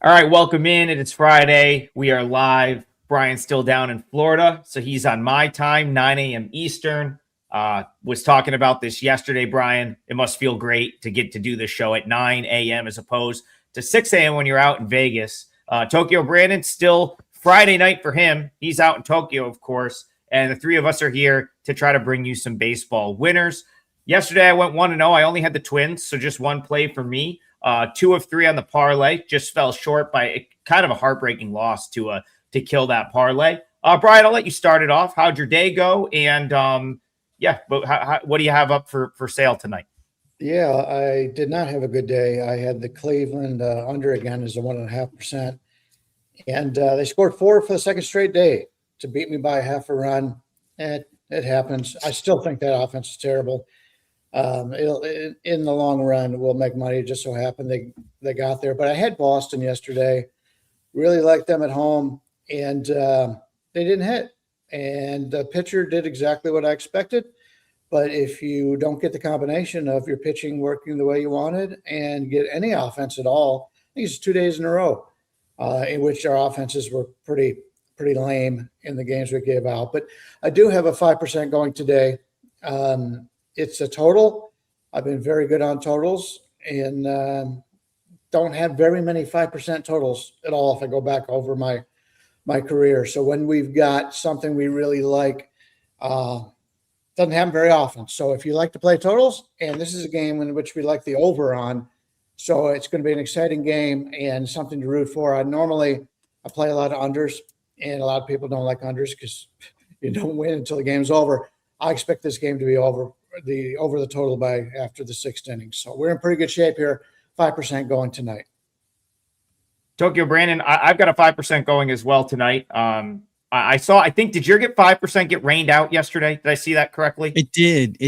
All right, welcome in. It's Friday. We are live. Bryan's still down in Florida, so he's on my time, 9 a.m. Eastern. Was talking about this yesterday, Bryan. It must feel great to get to do this show at 9 a.m. as opposed to 6 a.m. when you're out in Vegas. Tokyo Brandon, still Friday night for him. He's out in Tokyo, of course, and the three of us are here to try to bring you some baseball winners. Yesterday, I went 1-0. I only had the Twins, so just one play for me. 2 of 3 on the parlay, just fell short by kind of a heartbreaking loss to kill that parlay. Bryan, I'll let you start it off. How'd your day go? And what do you have up for sale tonight? Yeah, I did not have a good day. I had the Cleveland under again as a 1.5%, and they scored 4 for the second straight day to beat me by half a run. It happens. I still think that offense is terrible. In the long run, we'll make money. It just so happened they got there. But I had Boston yesterday. Really liked them at home, and they didn't hit. And the pitcher did exactly what I expected. But if you don't get the combination of your pitching working the way you wanted and get any offense at all, I think it's 2 days in a row in which our offenses were pretty lame in the games we gave out. But I do have a 5% going today. It's a total. I've been very good on totals and don't have very many 5% totals at all if I go back over my career. So when we've got something we really like, doesn't happen very often. So if you like to play totals, and this is a game in which we like the over on, so it's going to be an exciting game and something to root for. I play a lot of unders, and a lot of people don't like unders because you don't win until the game's over. I expect this game to be over the total by after the 6th inning. So we're in pretty good shape here. 5% going tonight. Tokyo Brandon, I've got a 5% going as well tonight. I think, did your 5% get rained out yesterday? Did I see that correctly? It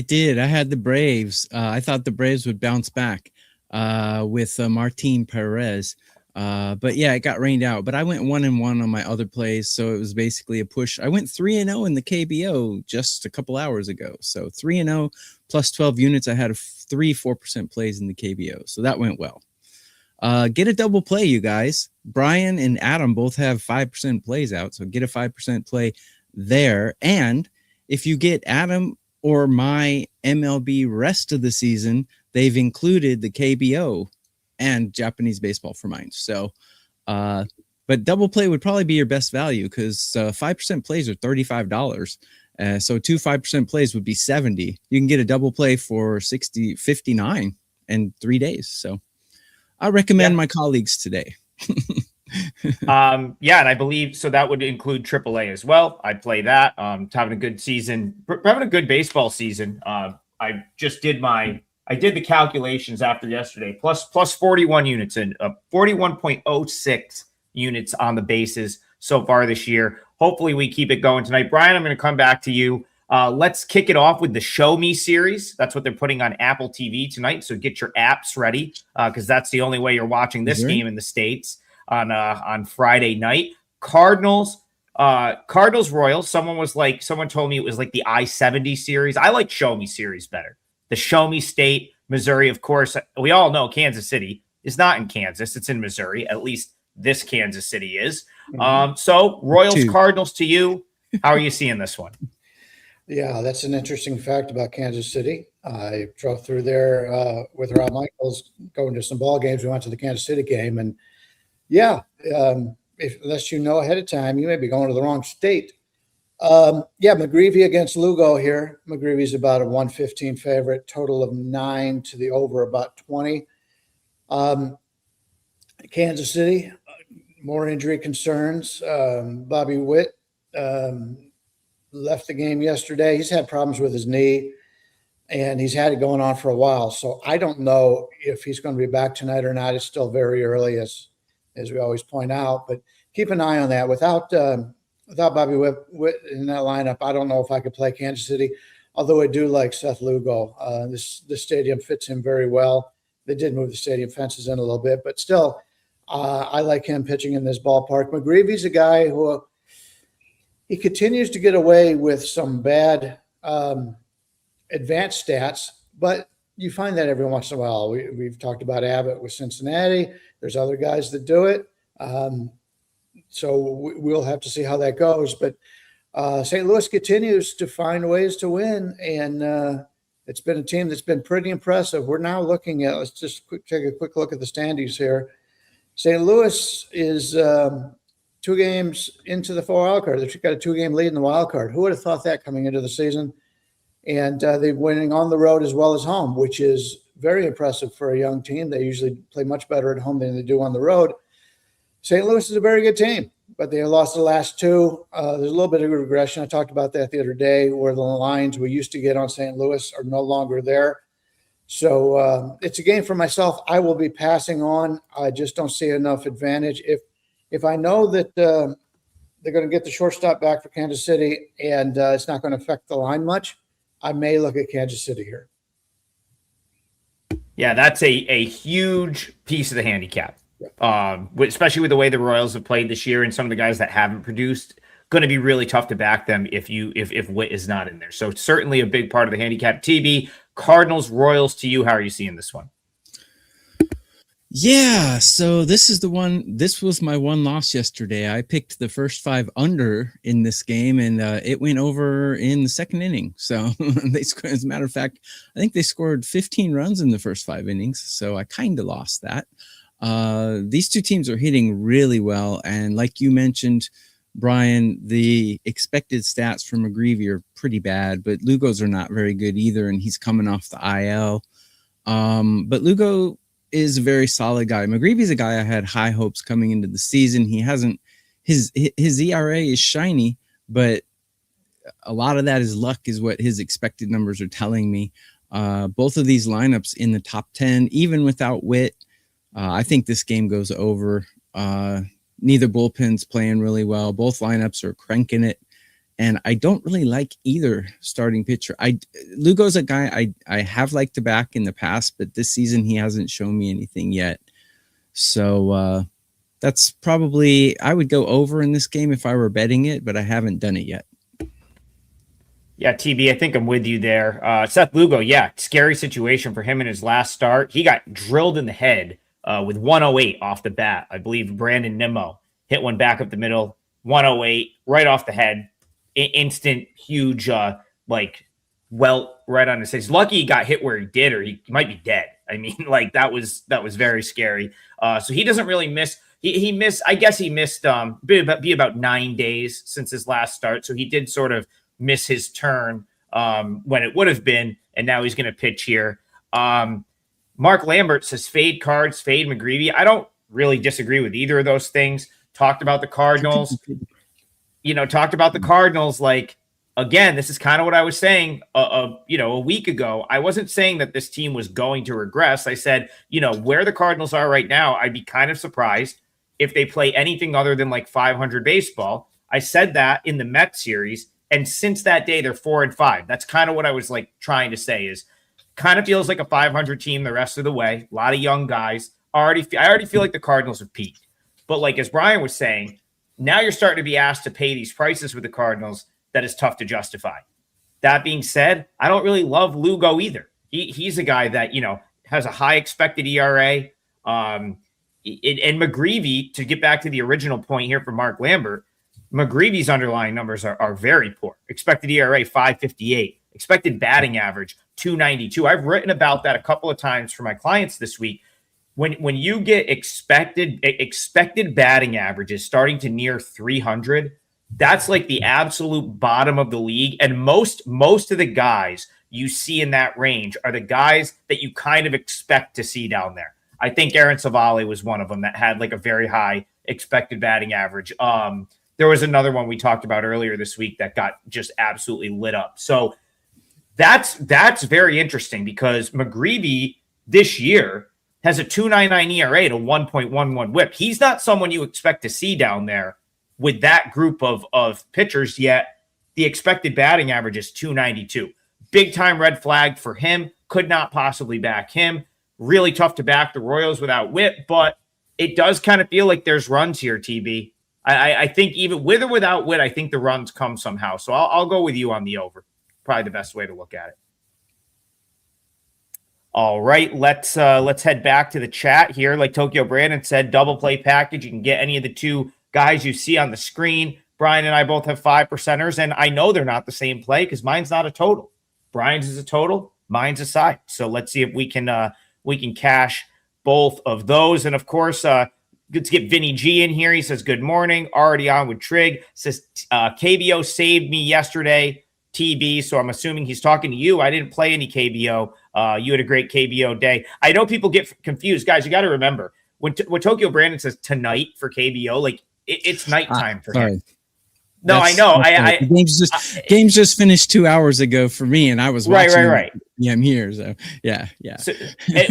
did. I had the Braves. I thought the Braves would bounce back with Martin Perez. But yeah, it got rained out. But I went 1-1 on my other plays, so it was basically a push. I went 3-0 in the KBO just a couple hours ago. So 3-0 plus 12 units. I had 4% plays in the KBO, so that went well. Get a double play, you guys. Bryan and Adam both have 5% plays out, so get a 5% play there. And if you get Adam or my MLB rest of the season, they've included the KBO and Japanese baseball for mine. So, but double play would probably be your best value because 5% plays are $35. So 2 5% plays would be $70. You can get a double play for $59 in 3 days. So I recommend my colleagues today. And I believe so that would include AAA as well. I'd play that. Having a good season, having a good baseball season. I did the calculations after yesterday, plus 41 units and 41.06 units on the bases so far this year. Hopefully we keep it going tonight. Bryan, I'm going to come back to you. Let's kick it off with the Show Me series. That's what they're putting on Apple TV tonight. So get your apps ready because that's the only way you're watching this game in the States on Friday night. Cardinals Royals. Someone told me it was like the I-70 series. I like Show Me series better. The Show Me State, Missouri, of course. We all know Kansas City is not in Kansas. It's in Missouri. At least this Kansas City is. So Royals, Cardinals to you. How are you seeing this one? Yeah, that's an interesting fact about Kansas City. I drove through there with Rob Michaels going to some ball games. We went to the Kansas City game. And, unless you know ahead of time, you may be going to the wrong state. McGreevy against Lugo here. McGreevy's about a 115 favorite, total of 9 to the over about 20. Kansas City, more injury concerns. Bobby Witt left the game yesterday. He's had problems with his knee, and he's had it going on for a while. So I don't know if he's going to be back tonight or not. It's still very early, as we always point out. But keep an eye on that. Without Bobby Witt in that lineup, I don't know if I could play Kansas City, although I do like Seth Lugo. This stadium fits him very well. They did move the stadium fences in a little bit, but still, I like him pitching in this ballpark. McGreevy's a guy who he continues to get away with some bad advanced stats, but you find that every once in a while. We've talked about Abbott with Cincinnati. There's other guys that do it. So we'll have to see how that goes. But St. Louis continues to find ways to win, and it's been a team that's been pretty impressive. We're now looking at, let's just take a quick look at the standings here. St. Louis is 2 games into the wild card. They've got a 2-game lead in the wild card. Who would have thought that coming into the season? And they're winning on the road as well as home, which is very impressive for a young team. They usually play much better at home than they do on the road. St. Louis is a very good team, but they lost the last 2. There's a little bit of regression. I talked about that the other day, where the lines we used to get on St. Louis are no longer there. So it's a game for myself. I will be passing on. I just don't see enough advantage. If I know that they're going to get the shortstop back for Kansas City and it's not going to affect the line much, I may look at Kansas City here. Yeah, that's a huge piece of the handicap. Especially with the way the Royals have played this year and some of the guys that haven't produced, going to be really tough to back them if Witt is not in there. So it's certainly a big part of the handicap. TB, Cardinals, Royals to you. How are you seeing this one? Yeah, so this was my one loss yesterday. I picked the first 5 under in this game, and it went over in the second inning. So as a matter of fact, I think they scored 15 runs in the first 5 innings. So I kind of lost that. These 2 teams are hitting really well. And like you mentioned, Bryan, the expected stats from McGreevy are pretty bad, but Lugo's are not very good either. And he's coming off the IL. But Lugo is a very solid guy. McGreevy's a guy I had high hopes coming into the season. He hasn't, his ERA is shiny, but a lot of that is luck, is what his expected numbers are telling me. Both of these lineups in the top 10, even without Witt. I think this game goes over. Neither bullpen's playing really well. Both lineups are cranking it. And I don't really like either starting pitcher. Lugo's a guy I have liked to back in the past, but this season he hasn't shown me anything yet. So that's probably, I would go over in this game if I were betting it, but I haven't done it yet. Yeah, TB, I think I'm with you there. Seth Lugo, yeah, scary situation for him in his last start. He got drilled in the head with 108 off the bat. I believe Brandon Nimmo hit one back up the middle, 108 right off the head. Instant, huge, welt right on his face. Lucky he got hit where he did, or he might be dead. I mean, that was very scary. So he doesn't really miss. He missed. I guess he missed be about 9 days since his last start. So he did sort of miss his turn when it would have been, and now he's going to pitch here. Mark Lambert says fade Cards, fade McGreevy. I don't really disagree with either of those things. Talked about the Cardinals. Like, again, this is kind of what I was saying, a week ago. I wasn't saying that this team was going to regress. I said, where the Cardinals are right now, I'd be kind of surprised if they play anything other than like 500 baseball. I said that in the Mets series. And since that day, they're 4-5. That's kind of what I was like trying to say, is kind of feels like a 500 team the rest of the way. A lot of young guys. I already feel like the Cardinals have peaked. But like, as Bryan was saying, now you're starting to be asked to pay these prices with the Cardinals that is tough to justify. That being said, I don't really love Lugo either. He's a guy that, has a high expected ERA. And McGreevy, to get back to the original point here from Mark Lambert, McGreevy's underlying numbers are very poor. Expected ERA, 5.58. Expected batting average, 2.92. I've written about that a couple of times for my clients this week. When you get expected batting averages starting to near 300, that's like the absolute bottom of the league. And most of the guys you see in that range are the guys that you kind of expect to see down there. I think Aaron Savale was one of them that had like a very high expected batting average. There was another one we talked about earlier this week that got just absolutely lit up. So that's very interesting, because McGreevy this year has a 2.99 ERA to 1.11 whip. He's not someone you expect to see down there with that group of pitchers, yet the expected batting average is 2.92. Big time red flag for him. Could not possibly back him. Really tough to back the Royals without whip, but it does kind of feel like there's runs here, TB. I think even with or without Witt, I think the runs come somehow. So I'll go with you on the over. Probably the best way to look at it. All right, let's head back to the chat here. Like Tokyo Brandon said, double play package. You can get any of the two guys you see on the screen. Bryan and I both have 5%ers, and I know they're not the same play because mine's not a total. Bryan's is a total, mine's a side. So let's see if we can cash both of those. And of course, let's get Vinny G in here. He says, good morning. Already on with Trig. Says KBO saved me yesterday. TB, so I'm assuming he's talking to you. I didn't play any KBO. You had a great KBO day. I know people get confused. Guys, you got to remember, when Tokyo Brandon says tonight for KBO, like it's nighttime for him. No, I know. The games just finished 2 hours ago for me, and I was watching. Right. Yeah, I'm here. So yeah. So,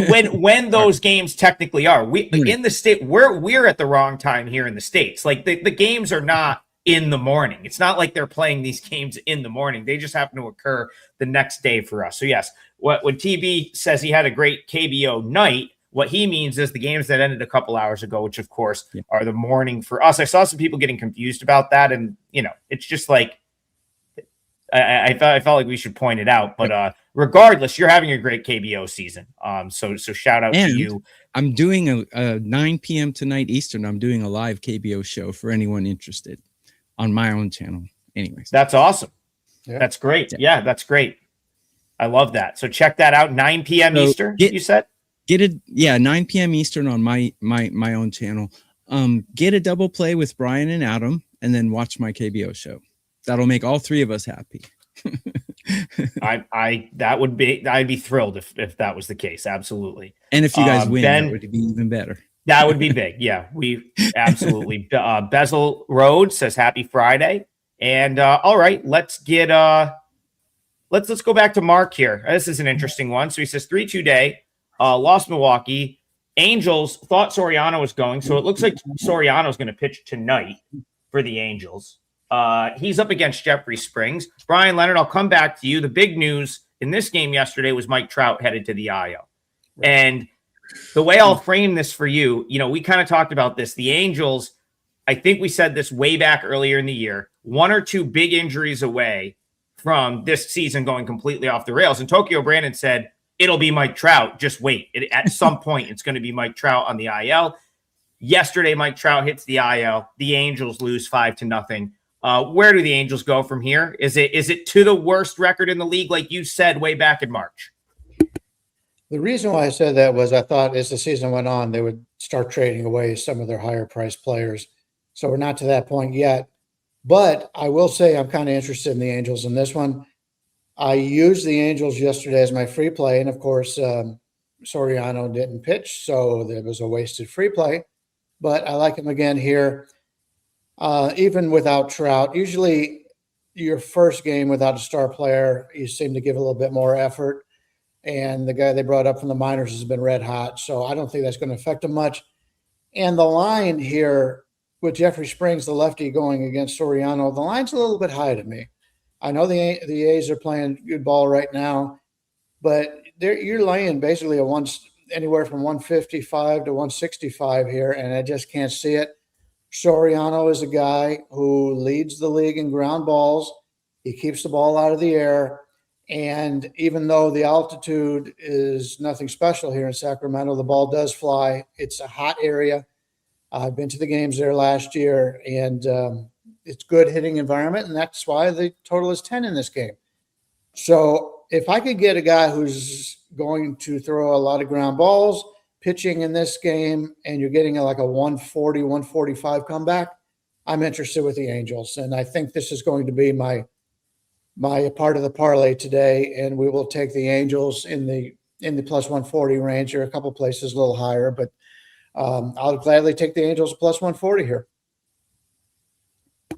when those games technically are, we in the state, we're at the wrong time here in the States. Like the games are not in the morning. It's not like they're playing these games in the morning. They just happen to occur the next day for us. So yes, when TB says he had a great KBO night, what he means is the games that ended a couple hours ago, which of course are the morning for us. I saw some people getting confused about that. And it's just like, I felt like we should point it out, but regardless, you're having a great KBO season. So shout out to you. I'm doing a 9 p.m. tonight Eastern. I'm doing a live KBO show for anyone interested on my own channel. Anyways, that's awesome. Yeah. That's great. Yeah, that's great. I love that. So check that out. 9 p.m. Eastern, you said? Get it. Yeah. 9 p.m. Eastern on my own channel. Get a double play with Bryan and Adam and then watch my KBO show. That'll make all three of us happy. I'd be thrilled if that was the case. Absolutely. And if you guys win, that would be even better. That would be big. Yeah, we absolutely. Bezel Road says happy Friday. And all right, let's go back to Mark here. This is an interesting one. So he says 3-2 day, lost Milwaukee. Angels thought Soriano was going. So it looks like Soriano is going to pitch tonight for the Angels. He's up against Jeffrey Springs. Bryan, Leonard, I'll come back to you. The big news in this game yesterday was Mike Trout headed to the IL. Right. And the way I'll frame this for you, we kind of talked about this. The Angels, I think we said this way back earlier in the year, 1 or 2 big injuries away from this season going completely off the rails. And Tokyo Brandon said, it'll be Mike Trout. Just wait. At some point, it's going to be Mike Trout on the IL. Yesterday, Mike Trout hits the IL. The Angels lose 5-0. Where do the Angels go from here? Is it to the worst record in the league, like you said way back in March? The reason why I said that was I thought as the season went on, they would start trading away some of their higher priced players. So we're not to that point yet. But I will say I'm kind of interested in the Angels in this one. I used the Angels yesterday as my free play. And of course, Soriano didn't pitch, so there was a wasted free play. But I like him again here. Even without Trout, usually your first game without a star player, you seem to give a little bit more effort. And the guy they brought up from the minors has been red hot. So I don't think that's going to affect him much. And the line here with Jeffrey Springs, the lefty, going against Soriano, the line's a little bit high to me. I know the A's are playing good ball right now, but you're laying basically anywhere from 155 to 165 here, and I just can't see it. Soriano is a guy who leads the league in ground balls. He keeps the ball out of the air. And even though the altitude is nothing special here in Sacramento, the ball does fly. It's a hot area. I've been to the games there last year, and it's good hitting environment, and that's why the total is 10 in this game. So if I could get a guy who's going to throw a lot of ground balls, pitching in this game, and you're getting like a 140, 145 comeback, I'm interested with the Angels. And I think this is going to be my part of the parlay today, and we will take the Angels in the plus 140 range. There are a couple places a little higher, but I'll gladly take the Angels plus 140 here.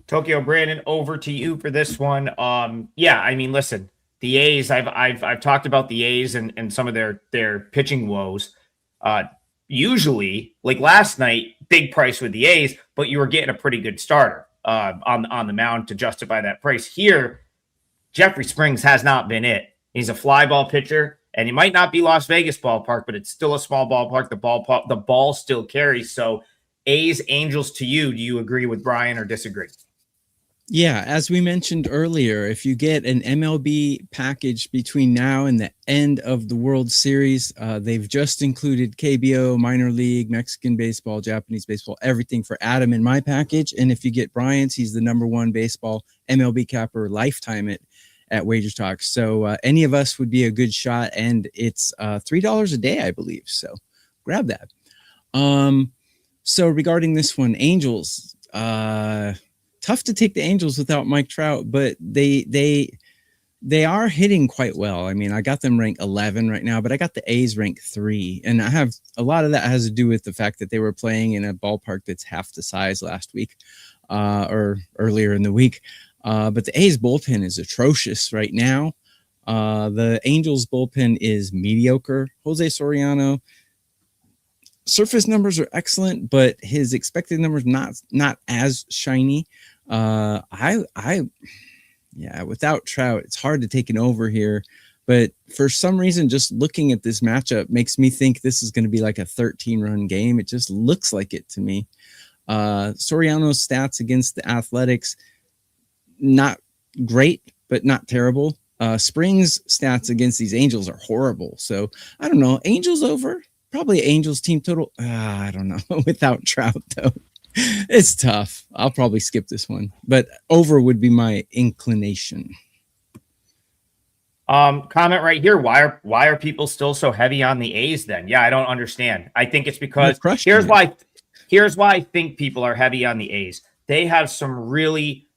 Tokyo Brandon, over to you for this one. Yeah, I mean, listen, the A's. I've talked about the A's and some of their pitching woes. Usually, like last night, big price with the A's, but you were getting a pretty good starter on the mound to justify that price. Here, Jeffrey Springs has not been it. He's a fly ball pitcher, and he might not be Las Vegas ballpark, but it's still a small ballpark. The ball still carries. So A's, Angels to you. Do you agree with Bryan or disagree? Yeah, as we mentioned earlier, if you get an MLB package between now and the end of the World Series, they've just included KBO, minor league, Mexican baseball, Japanese baseball, everything for Adam in my package. And if you get Bryan's, he's the #1 baseball MLB capper lifetime at WagerTalk. So any of us would be a good shot, and it's $3 a day, I believe. So grab that. So regarding this one, Angels. Tough to take the Angels without Mike Trout, but they are hitting quite well. I mean, I got them ranked 11 right now, but I got the A's ranked 3, and I have a lot of that has to do with the fact that they were playing in a ballpark that's half the size last week, or earlier in the week. But the A's bullpen is atrocious right now. The Angels bullpen is mediocre. Jose Soriano, surface numbers are excellent, but his expected numbers not as shiny. Without Trout, it's hard to take an over here. But for some reason, just looking at this matchup makes me think this is going to be like a 13-run game. It just looks like it to me. Soriano's stats against the Athletics, not great, but not terrible. Springs' stats against these Angels are horrible. So I don't know. Angels over. Probably Angels team total. I don't know. Without Trout, though, it's tough. I'll probably skip this one, but over would be my inclination. Comment right here. Why are people still so heavy on the A's then? Yeah, I don't understand. I think it's because here's why I think people are heavy on the A's. They have some really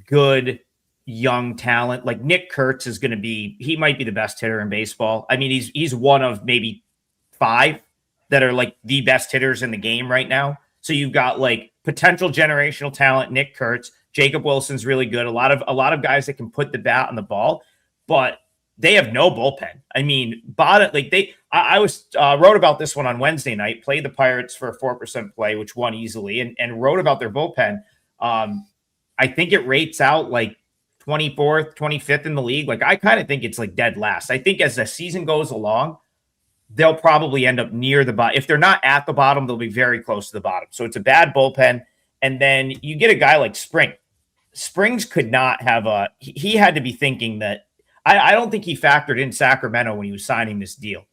good young talent. Like Nick Kurtz is going to be, he might be the best hitter in baseball. I mean, he's one of maybe 5 that are like the best hitters in the game right now. So you've got like potential generational talent, Nick Kurtz, Jacob Wilson's really good. A lot of guys that can put the bat on the ball, but they have no bullpen. I mean, I wrote about this one on Wednesday night, played the Pirates for a 4% play, which won easily, and wrote about their bullpen. I think it rates out like 24th, 25th in the league. Like I kind of think it's like dead last. I think as the season goes along, they'll probably end up near the bottom. If they're not at the bottom, they'll be very close to the bottom. So it's a bad bullpen. And then you get a guy like Springs could not have he had to be thinking that, I don't think he factored in Sacramento when he was signing this deal.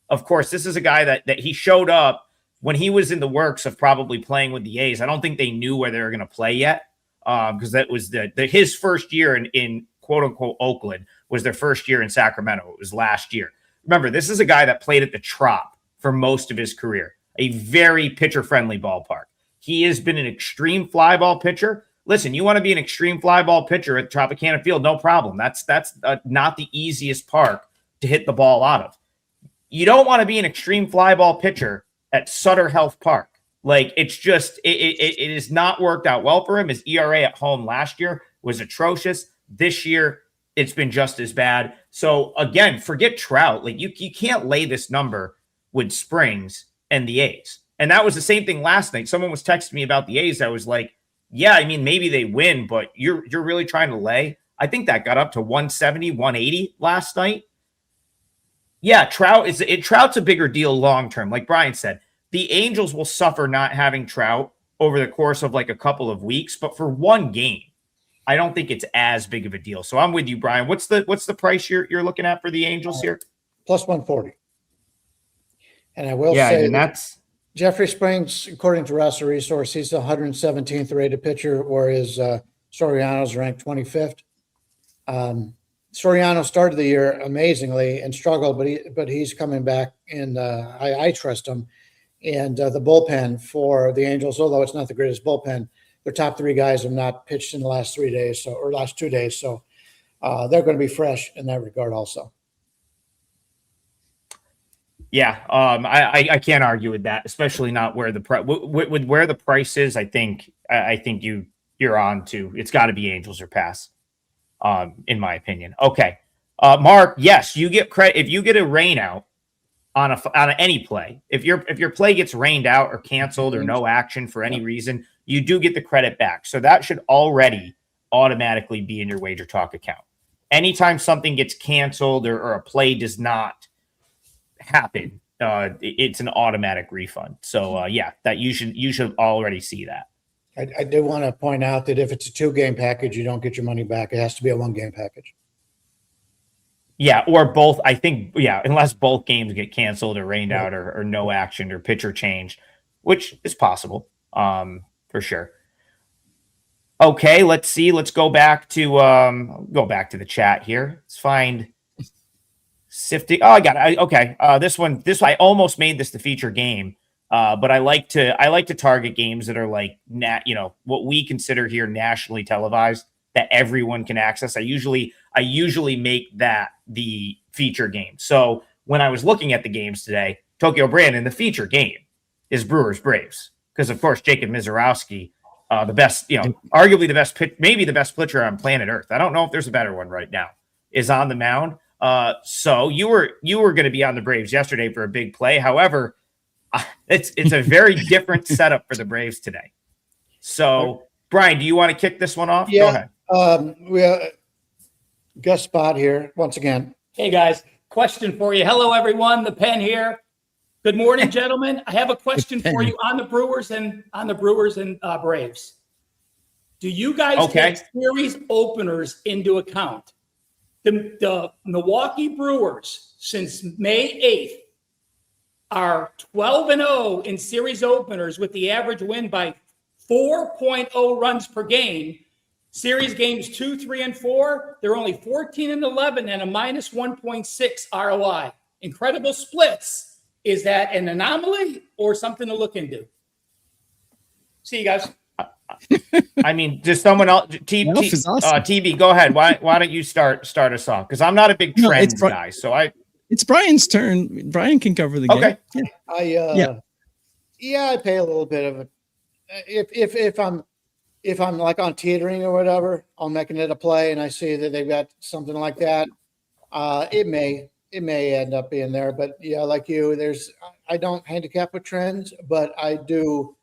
Of course, this is a guy that he showed up when he was in the works of probably playing with the A's. I don't think they knew where they were going to play yet, because that was his first year in quote unquote Oakland was their first year in Sacramento. It was last year. Remember, this is a guy that played at the Trop for most of his career, a very pitcher-friendly ballpark. He has been an extreme fly ball pitcher. Listen, you want to be an extreme fly ball pitcher at Tropicana Field, no problem. That's not the easiest park to hit the ball out of. You don't want to be an extreme fly ball pitcher at Sutter Health Park. Like, it's just, it has not worked out well for him. His ERA at home last year was atrocious. This year, it's been just as bad. So again, forget Trout. Like you can't lay this number with Springs and the A's. And that was the same thing last night. Someone was texting me about the A's. I was like, yeah, I mean, maybe they win, but you're really trying to lay. I think that got up to 170, 180 last night. Yeah, Trout's a bigger deal long-term. Like Bryan said, the Angels will suffer not having Trout over the course of like a couple of weeks, but for one game, I don't think it's as big of a deal. So I'm with you, Bryan. What's the price you're looking at for the Angels here? Plus 140. And I will say that's Jeffrey Springs, according to Roster Resource, he's the 117th rated pitcher, whereas Soriano's ranked 25th. Soriano started the year amazingly and struggled, but he's coming back, and I trust him. And the bullpen for the Angels, although it's not the greatest bullpen, their top 3 guys have not pitched in the last 3 days, or last 2 days. So they're going to be fresh in that regard also. Yeah, I can't argue with that, especially not where the with where the price is. I think you're on to. It's got to be Angels or pass, in my opinion. Okay, Mark. Yes, you get credit if you get a rain out on any play. If your play gets rained out or canceled or no action for any reason, you do get the credit back. So that should already automatically be in your WagerTalk account. Anytime something gets canceled or a play does not happen, it's an automatic refund. So that you should already see that. I do want to point out that if it's a 2-game package, you don't get your money back. It has to be a 1-game package. Yeah, or both. I think, yeah, unless both games get canceled or rained out or no action or pitcher change, which is possible, for sure. Okay, let's see. Let's go back to the chat here. Let's find sifting. Oh, I got it. Okay. This one I almost made this the feature game. But I like to target games that are like what we consider here nationally televised that everyone can access. I usually make that the feature game. So when I was looking at the games today, Tokyo Brandon, the feature game is Brewers Braves, because of course Jacob Mizorowski, the best, arguably the best maybe the best pitcher on planet Earth. I don't know if there's a better one right now, is on the mound. So you were going to be on the Braves yesterday for a big play. However, it's a very different setup for the Braves today. So, Bryan, do you want to kick this one off? Yeah. Go ahead. We have guest spot here once again. Hey guys, question for you. Hello everyone, the Pen here. Good morning, gentlemen. I have a question for you on the Brewers and Braves. Do you guys take series openers into account? The Milwaukee Brewers since May 8th are 12-0 in series openers with the average win by 4.0 runs per game. Series games 2, 3, and 4, they're only 14-11 and a minus 1.6 ROI. Incredible splits. Is that an anomaly or something to look into? See you guys. I mean, just someone else. TV, go ahead. Why don't you start us off? Because I'm not a big trends guy, so It's Bryan's turn. Bryan can cover the game. Okay. I pay a little bit of it. If I'm like on teetering or whatever, I'm making it a play and I see that they've got something like that, it may end up being there. But yeah, like you, I don't handicap with trends, but I do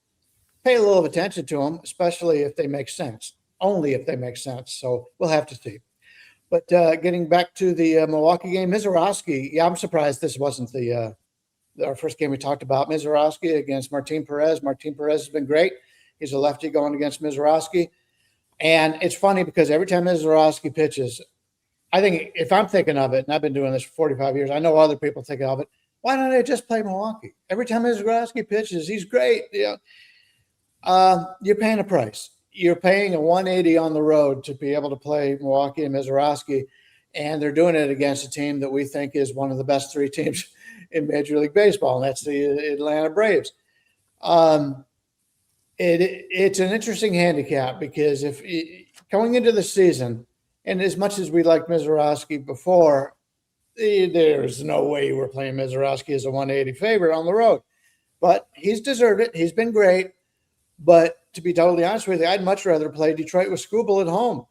pay a little attention to them, especially if they make sense. Only if they make sense. So we'll have to see. But getting back to the Milwaukee game, Mizorowski, I'm surprised this wasn't our first game we talked about. Mizorowski against Martin Perez. Martin Perez has been great. He's a lefty going against Mizorowski. And it's funny because every time Mizorowski pitches, I think if I'm thinking of it, and I've been doing this for 45 years, I know other people think of it, why don't they just play Milwaukee? Every time Mizorowski pitches, he's great. You're paying a price. You're paying a 180 on the road to be able to play Milwaukee and Mizorowski, and they're doing it against a team that we think is one of the best 3 teams in Major League Baseball, and that's the Atlanta Braves. It's an interesting handicap because if going into the season, and as much as we liked Mizorowski before, there's no way we're playing Mizorowski as a 180 favorite on the road. But he's deserved it. He's been great. But to be totally honest with you, I'd much rather play Detroit with Skubal at home.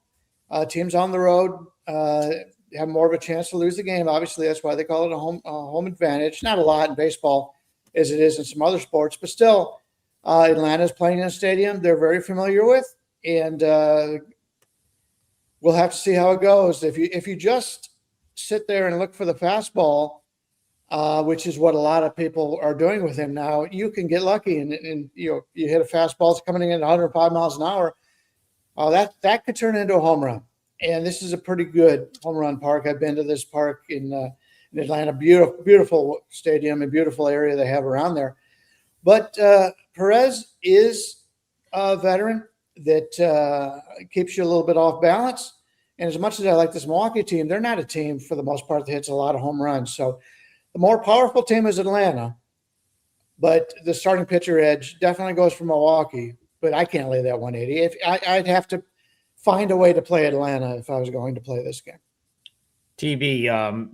Teams on the road have more of a chance to lose the game. Obviously, that's why they call it a home advantage. Not a lot in baseball as it is in some other sports, but still, Atlanta's playing in a stadium they're very familiar with, and we'll have to see how it goes. If you just sit there and look for the fastball, which is what a lot of people are doing with him now, you can get lucky and you hit a fastball that's coming in at 105 miles an hour. That could turn into a home run. And this is a pretty good home run park. I've been to this park in Atlanta. Beautiful stadium and beautiful area they have around there. But Perez is a veteran that keeps you a little bit off balance. And as much as I like this Milwaukee team, they're not a team for the most part that hits a lot of home runs. So the more powerful team is Atlanta, but the starting pitcher edge definitely goes for Milwaukee. But I can't lay that 180. I'd have to find a way to play Atlanta if I was going to play this game. TV,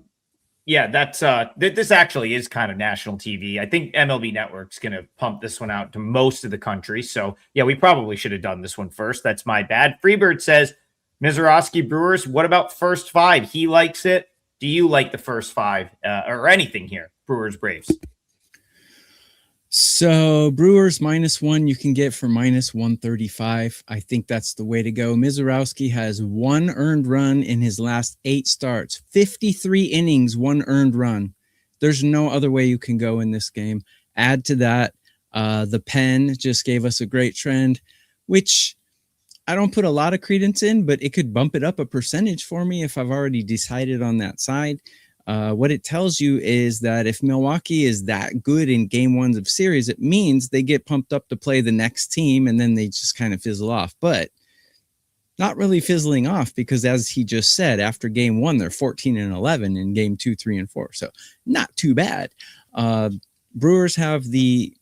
yeah, that's this actually is kind of national TV. I think MLB Network's going to pump this one out to most of the country. So yeah, we probably should have done this one first. That's my bad. Freebird says Mizorowski Brewers. What about first 5? He likes it. Do you like the first 5 or anything here? Brewers Braves. So Brewers -1 you can get for -135. I think that's the way to go. Mizorowski has 1 earned run in his last 8 starts, 53 innings, 1 earned run. There's no other way you can go in this game. Add to that, the Pen just gave us a great trend. which I don't put a lot of credence in, but it could bump it up a percentage for me if I've already decided on that side. What it tells you is that if Milwaukee is that good in game ones of series, it means they get pumped up to play the next team and then they just kind of fizzle off. But not really fizzling off, because as he just said, after game one, they're 14-11 in game 2, 3, and 4. So not too bad. Brewers have the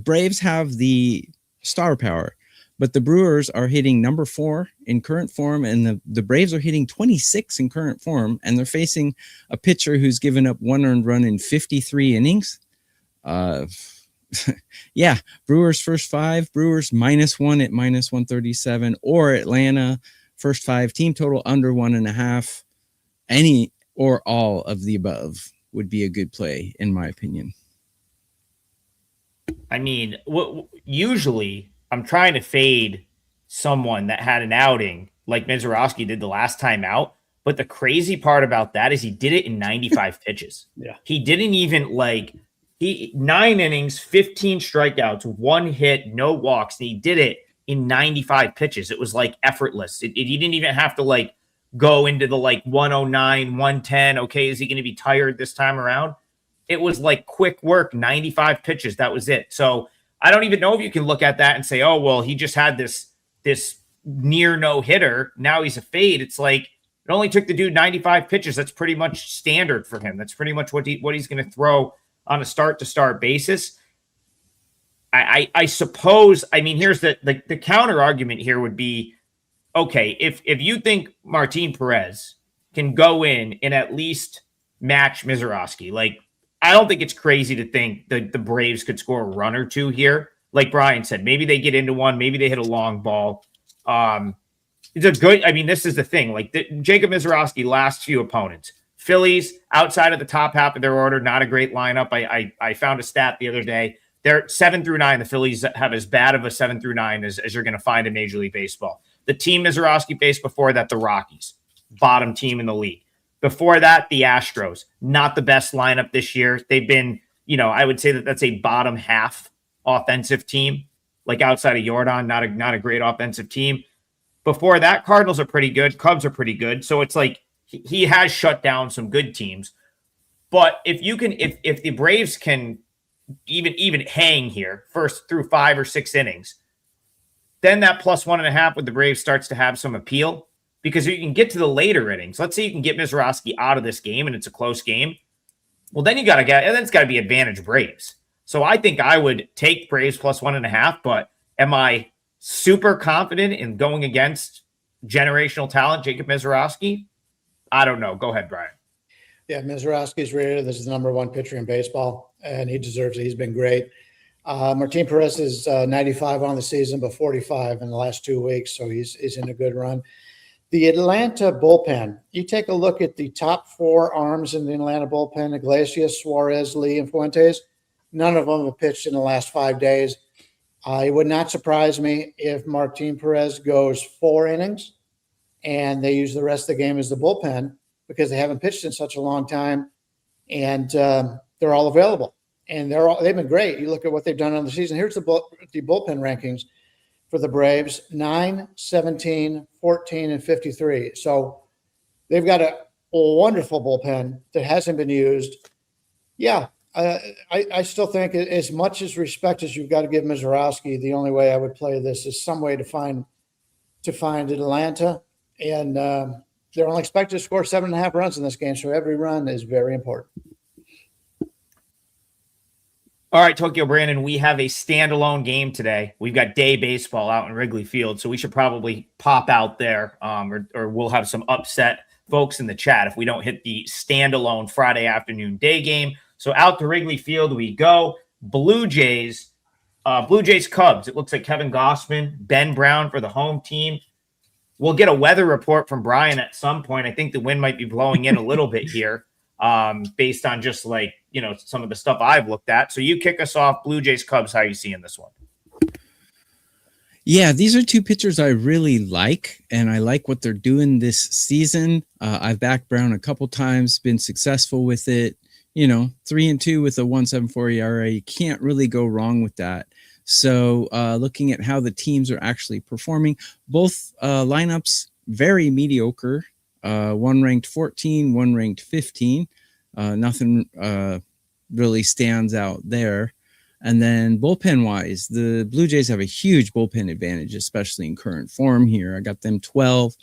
Braves have the star power, but the Brewers are hitting number 4 in current form, and the Braves are hitting 26 in current form, and they're facing a pitcher who's given up 1 earned run in 53 innings. Yeah, Brewers first 5, Brewers -1 at -137, or Atlanta first 5, team total under 1.5. Any or all of the above would be a good play, in my opinion. I mean, usually I'm trying to fade someone that had an outing like Mizorowski did the last time out. But the crazy part about that is he did it in 95 pitches. Yeah. He didn't even 9 innings, 15 strikeouts, 1 hit, no walks. And he did it in 95 pitches. It was effortless. He didn't even have to go into the 109, 110. Okay, is he going to be tired this time around? It was quick work, 95 pitches. That was it. So I don't even know if you can look at that and say, oh, well, he just had this near no hitter. Now he's a fade. It's it only took the dude 95 pitches. That's pretty much standard for him. That's pretty much what he's going to throw on a start-to-start basis. I suppose, here's the counter argument here would be, okay, if you think Martin Perez can go in and at least match Mizorowski, I don't think it's crazy to think that the Braves could score a run or two here. Like Bryan said, maybe they get into one, maybe they hit a long ball. It's a good, this is the thing, Jacob Mizorowski last few opponents, Phillies outside of the top half of their order, not a great lineup. I found a stat the other day. They're 7 through 9. The Phillies have as bad of a 7 through 9 as you're going to find in Major League Baseball. The team Mizorowski faced before that, the Rockies, bottom team in the league. Before that, the Astros, not the best lineup this year. They've been, I would say that's a bottom half offensive team, outside of Jordan, not a great offensive team. Before that, Cardinals are pretty good. Cubs are pretty good. So it's he has shut down some good teams. But if the Braves can even hang here first through 5 or 6 innings, then that +1.5 with the Braves starts to have some appeal, because if you can get to the later innings, let's say you can get Mizorowski out of this game and it's a close game, well, then it's got to be advantage Braves. So I think I would take Braves +1.5, but am I super confident in going against generational talent Jacob Mizorowski? I don't know. Go ahead, Bryan. Yeah, Mizorowski's rated as the number 1 pitcher in baseball, and he deserves it. He's been great. Martin Perez is 95 on the season, but 45 in the last 2 weeks, so he's in a good run. The Atlanta bullpen, you take a look at the top 4 arms in the Atlanta bullpen, Iglesias, Suarez, Lee, and Fuentes. None of them have pitched in the last 5 days. It would not surprise me if Martin Perez goes 4 innings and they use the rest of the game as the bullpen, because they haven't pitched in such a long time, and they're all available. And they've been great. You look at what they've done on the season. Here's the bullpen rankings for the Braves: 9, 17, 14, and 53. So they've got a wonderful bullpen that hasn't been used. Yeah, I still think, as much as respect as you've got to give Mizorowski, the only way I would play this is some way to find Atlanta. And they're only expected to score 7.5 runs in this game, so every run is very important. All right, Tokyo Brandon, we have a standalone game today. We've got day baseball out in Wrigley Field, so we should probably pop out there, or we'll have some upset folks in the chat if we don't hit the standalone Friday afternoon day game. So out to Wrigley Field we go. Blue Jays Cubs. It looks like Kevin Gossman, Ben Brown for the home team. We'll get a weather report from Bryan at some point. I think the wind might be blowing in a little bit here, based on just some of the stuff I've looked at. So you kick us off, Blue Jays Cubs. How are you seeing this one? Yeah, these are 2 pitchers I really like, and I like what they're doing this season. I've backed Brown a couple times, been successful with it. 3-2 with a 1.74 ERA. You can't really go wrong with that. So looking at how the teams are actually performing, both lineups very mediocre. One ranked 14, one ranked 15. Nothing really stands out there. And then bullpen wise, the Blue Jays have a huge bullpen advantage, especially in current form here. I got them 12,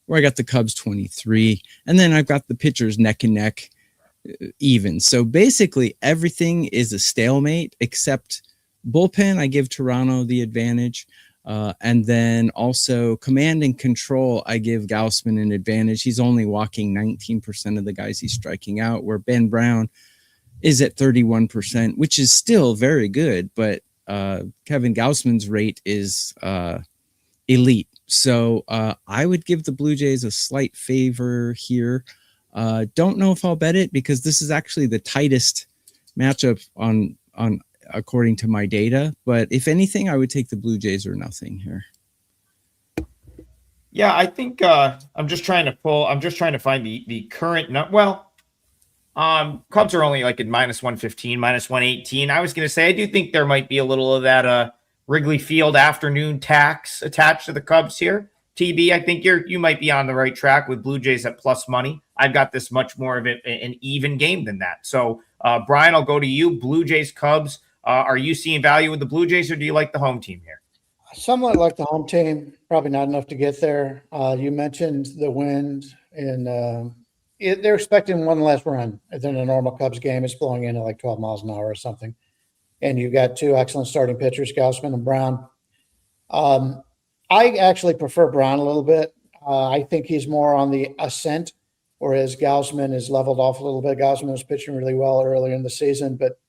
where I got the Cubs 23. And then I've got the pitchers neck and neck even. So basically everything is a stalemate except bullpen. I give Toronto the advantage. And then also command and control, I give Gausman an advantage. He's only walking 19% of the guys he's striking out, where Ben Brown is at 31%, which is still very good. But Kevin Gausman's rate is elite. So I would give the Blue Jays a slight favor here. Don't know if I'll bet it because this is actually the tightest matchup on according to my data. But if anything, I would take the Blue Jays or nothing here. Yeah, I think I'm just trying to find the current Cubs are only like at minus 115, minus 118. I was going to say, I do think there might be a little of that Wrigley Field afternoon tax attached to the Cubs here. TB, I think you might be on the right track with Blue Jays at plus money. I've got this much more of an even game than that. So, Bryan, I'll go to you. Blue Jays, Cubs. Are you seeing value with the Blue Jays, or do you like the home team here? Somewhat like the home team, probably not enough to get there. You mentioned the wind, and they're expecting one less run than a normal Cubs game. It's blowing in at like 12 miles an hour or something. And you've got two excellent starting pitchers, Gausman and Brown. I actually prefer Brown a little bit. I think he's more on the ascent, whereas Gausman is leveled off a little bit. Gausman was pitching really well earlier in the season, but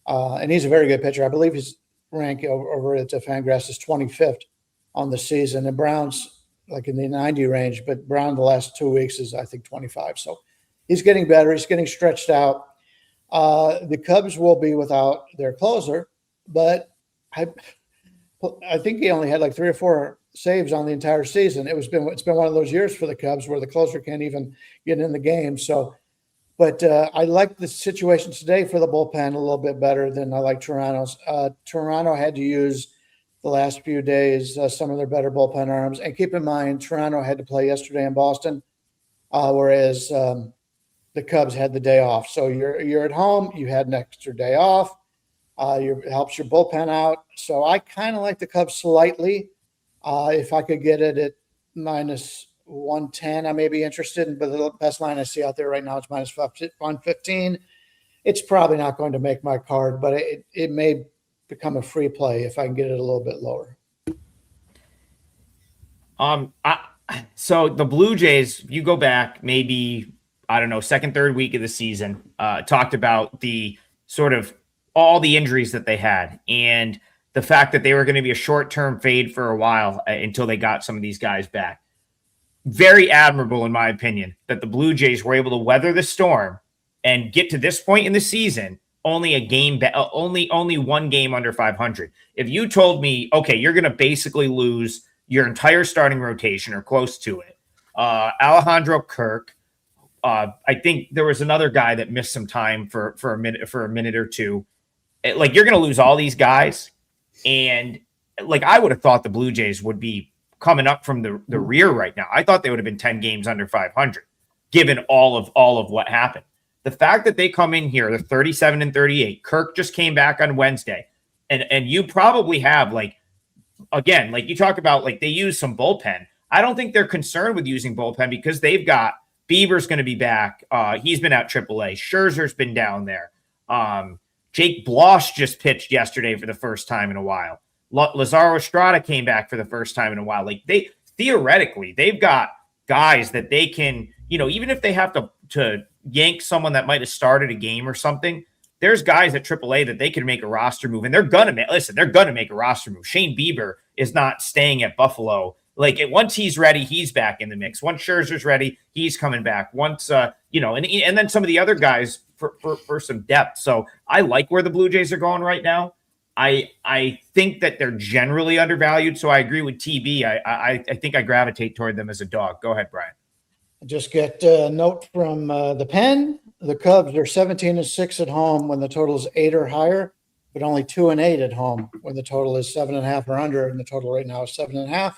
and he's a very good pitcher. I believe his rank over at the Fangraphs is 25th on the season, and Brown's like in the 90 range, but Brown the last 2 weeks is, I think, 25. So he's getting better. He's getting stretched out. The Cubs will be without their closer, but I think he only had like 3 or 4 saves on the entire season. It's been one of those years for the Cubs where the closer can't even get in the game. So, but I like the situation today for the bullpen a little bit better than I like Toronto's. Toronto had to use the last few days some of their better bullpen arms. And keep in mind, Toronto had to play yesterday in Boston, whereas the Cubs had the day off. So you're at home. You had an extra day off. It helps your bullpen out. So I kind of like the Cubs slightly. If I could get it at minus 110, I may be interested in, but the best line I see out there right now is minus 115. It's probably not going to make my card, but it may become a free play if I can get it a little bit lower. So the Blue Jays, you go back maybe, I don't know, second, third week of the season, talked about the sort of all the injuries that they had and the fact that they were going to be a short-term fade for a while until they got some of these guys back. Very admirable, in my opinion, that the Blue Jays were able to weather the storm and get to this point in the season only only one game under 500. If you told me, okay, you're going to basically lose your entire starting rotation or close to it, Alejandro Kirk, I think there was another guy that missed some time for a minute or two. Like, you're going to lose all these guys, and like I would have thought the Blue Jays would be coming up from the rear right now. I thought they would have been 10 games under 500, given all of what happened. The fact that they come in here, they're 37-38. Kirk just came back on Wednesday. And you probably have, like, again, like you talk about, like, they use some bullpen. I don't think they're concerned with using bullpen because they've got Bieber's going to be back. He's been out AAA. Scherzer's been down there. Jake Blosh just pitched yesterday for the first time in a while. Lazaro Estrada came back for the first time in a while. Like, they theoretically, they've got guys that they can, even if they have to yank someone that might have started a game or something, there's guys at AAA that they can make a roster move, and they're going to make a roster move. Shane Bieber is not staying at Buffalo. Like, once he's ready, he's back in the mix. Once Scherzer's ready, he's coming back. Once, and then some of the other guys for some depth. So I like where the Blue Jays are going right now. I think that they're generally undervalued. So I agree with TB. I think I gravitate toward them as a dog. Go ahead, Bryan. Just get a note from the pen. The Cubs are 17-6 at home when the total is 8 or higher. but only 2-8 at home when the total is 7.5 or under, and the total right now is 7.5.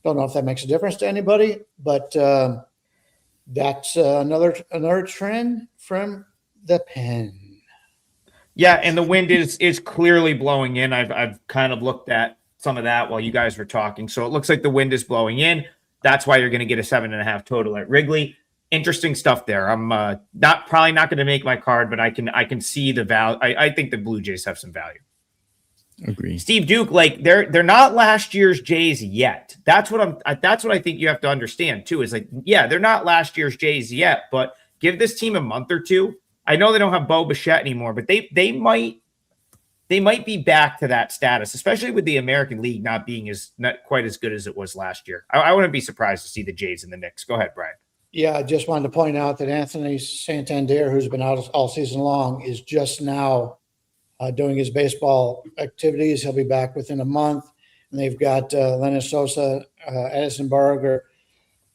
Don't know if that makes a difference to anybody, but that's another trend from the pen. Yeah, and the wind is clearly blowing in. I've kind of looked at some of that while you guys were talking. So it looks like the wind is blowing in. That's why you're going to get a 7.5 total at Wrigley. Interesting stuff there. I'm probably not going to make my card, but I can see the value. I think the Blue Jays have some value. Agree. Steve Duke, like they're not last year's Jays yet. That's what I think you have to understand too. Is like, yeah, they're not last year's Jays yet, but give this team a month or two. I know they don't have Bo Bichette anymore, but they might be back to that status, especially with the American League not quite as good as it was last year. I wouldn't be surprised to see the Jays in the Knicks. Go ahead, Bryan. Yeah, I just wanted to point out that Anthony Santander, who's been out all season long, is just now doing his baseball activities. He'll be back within a month. And they've got Leonard Sosa, Addison Barger,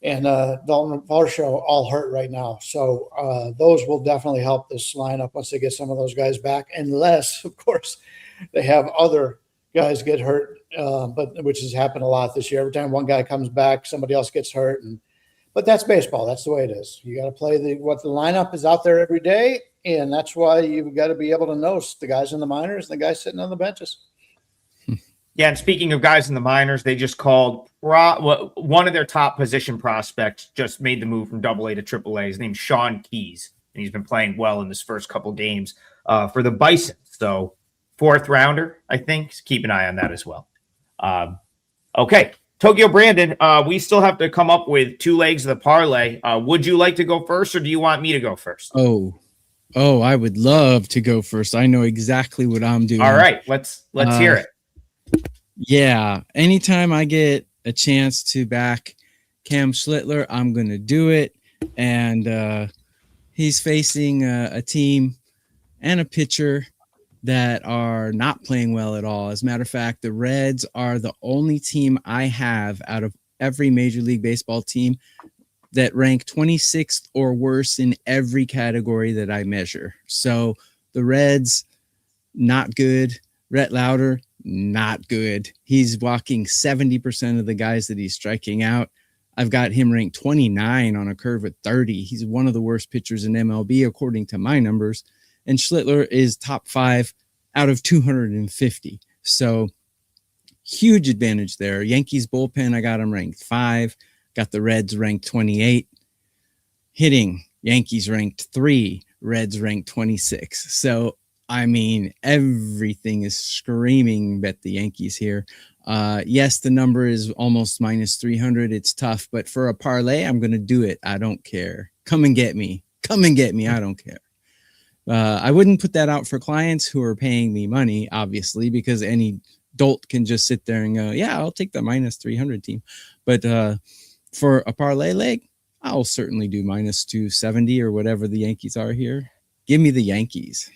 and Dalton Varsho all hurt right now. So those will definitely help this lineup once they get some of those guys back, unless, of course, they have other guys get hurt, but which has happened a lot this year. Every time one guy comes back, somebody else gets hurt. But that's baseball. That's the way it is. You got to play what the lineup is out there every day, and that's why you've got to be able to know the guys in the minors and the guys sitting on the benches. Yeah, and speaking of guys in the minors, they just called one of their top position prospects just made the move from AA to AAA. His name's Sean Keys, and he's been playing well in his first couple games for the Bison. So 4th rounder, I think. So keep an eye on that as well. Okay. Tokyo Brandon, we still have to come up with 2 legs of the parlay. Would you like to go first, or do you want me to go first? Oh, I would love to go first. I know exactly what I'm doing. All right, let's hear it. Yeah, anytime I get a chance to back Cam Schlittler, I'm going to do it. And he's facing a team and a pitcher that are not playing well at all. As a matter of fact, the Reds are the only team I have out of every Major League Baseball team that rank 26th or worse in every category that I measure. So the Reds, not good. Rhett Lauder, not good. He's walking 70% of the guys that he's striking out. I've got him ranked 29 on a curve at 30. He's one of the worst pitchers in MLB, according to my numbers. And Schlittler is top 5 out of 250. So huge advantage there. Yankees bullpen, I got him ranked 5. Got the Reds ranked 28. Hitting, Yankees ranked 3. Reds ranked 26. So, I mean, everything is screaming bet the Yankees here. Yes, the number is almost minus 300. It's tough, but for a parlay, I'm going to do it. I don't care. Come and get me. Come and get me. I don't care. I wouldn't put that out for clients who are paying me money, obviously, because any dolt can just sit there and go, yeah, I'll take the minus 300 team. But for a parlay leg, I'll certainly do minus 270 or whatever the Yankees are here. Give me the Yankees.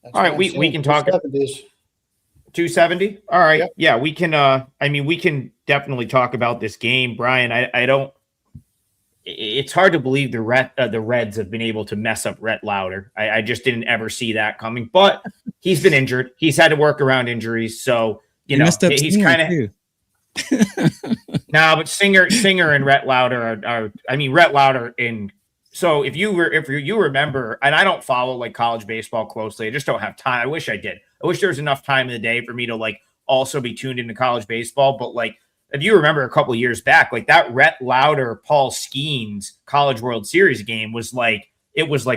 That's all right, we can talk 270. All right. Yep. Yeah, we can we can definitely talk about this game. Bryan, I don't it's hard to believe the Reds have been able to mess up Rhett Lauder. I just didn't ever see that coming, but he's been injured. He's had to work around injuries. So, he's kind of but Singer and Rhett Lauder are Rhett Lauder in. So if you remember, and I don't follow like college baseball closely, I just don't have time. I wish I did. I wish there was enough time in the day for me to like also be tuned into college baseball. But like, if you remember a couple of years back, like that Rhett Lauder, Paul Skeens College World Series game was like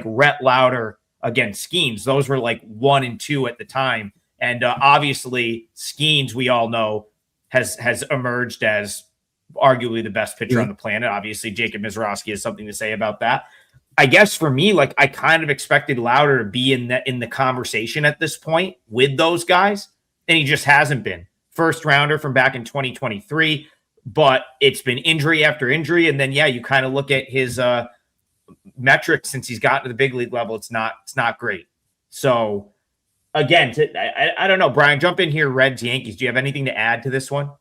Rhett Lauder against Skeens. Those were like 1 and 2 at the time. And obviously Skeens, we all know, has emerged as arguably the best pitcher on the planet. Obviously, Jacob Mizrachi has something to say about that. I guess for me, like I kind of expected Lauder to be in the conversation at this point with those guys, and he just hasn't been. First rounder from back in 2023, but it's been injury after injury. And then, you kind of look at his metrics since he's gotten to the big league level. It's not great. So again, I don't know, Bryan, jump in here. Reds, Yankees. Do you have anything to add to this one?